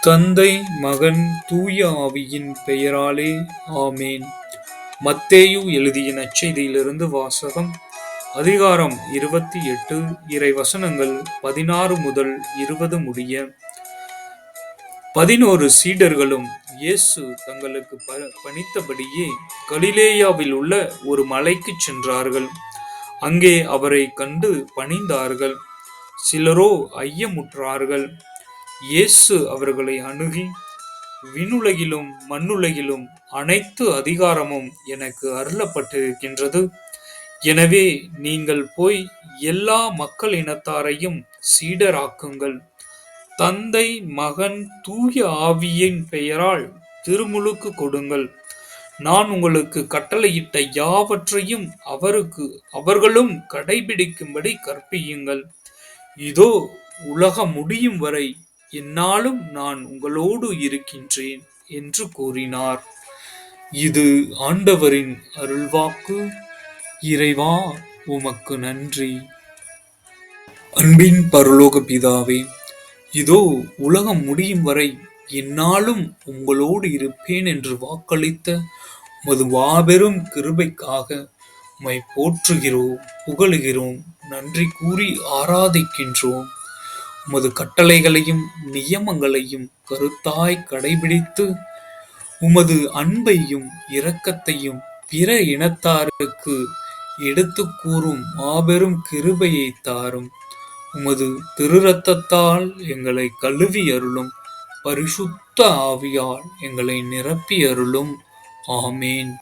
தந்தை, மகன், தூய ஆவியின் பெயராலே ஆமேன். மத்தேயு எழுதிய நற்செய்தியிலிருந்து வாசகம். அதிகாரம் 28, இறைவசனங்கள் 16 முதல் 20 முடிய. 11 சீடர்களும் இயேசு தங்களுக்கு பணித்தபடியே கலிலேயாவில் உள்ள ஒரு மலைக்குச் சென்றார்கள். அங்கே அவரை கண்டு பணிந்தார்கள். சிலரோ ஐயமுற்றார்கள். இயேசு அவர்களை அணுகி, விண்ணுலகிலும் மண்ணுலகிலும் அனைத்து அதிகாரமும் எனக்கு அருளப்பட்டிருக்கின்றது. எனவே நீங்கள் போய் எல்லா மக்கள் இனத்தாரையும் சீடராக்குங்கள். தந்தை, மகன், தூய ஆவியின் பெயரால் திருமுழுக்கு கொடுங்கள். நான் உங்களுக்கு கட்டளையிட்ட யாவற்றையும் அவர்களும் கடைபிடிக்கும்படி கற்பியுங்கள். இதோ, உலகம் முடியும் வரை எந்நாளும் நான் உங்களோடு இருக்கின்றேன் என்று கூறினார். இது ஆண்டவரின் அருள்வாக்கு. இறைவா, உமக்கு நன்றி. அன்பின் பரலோக பிதாவே, இதோ உலகம் முடியும் வரை எந்நாளும் உங்களோடு இருப்பேன் என்று வாக்களித்த உமது மாபெரும் கிருபைக்காக உம்மை போற்றுகிறோம், புகழுகிறோம், நன்றி கூறி ஆராதிக்கின்றோம். உமது கட்டளைகளையும் நியமங்களையும் கருத்தாய் கடைபிடித்து உமது அன்பையும் இரக்கத்தையும் பிற இனத்தாருக்கு எடுத்து கூறும் மாபெரும் கிருபையை தாரும். உமது திருரத்தத்தால் எங்களை கழுவி அருளும். பரிசுத்த ஆவியால் எங்களை நிரப்பி அருளும். ஆமேன்.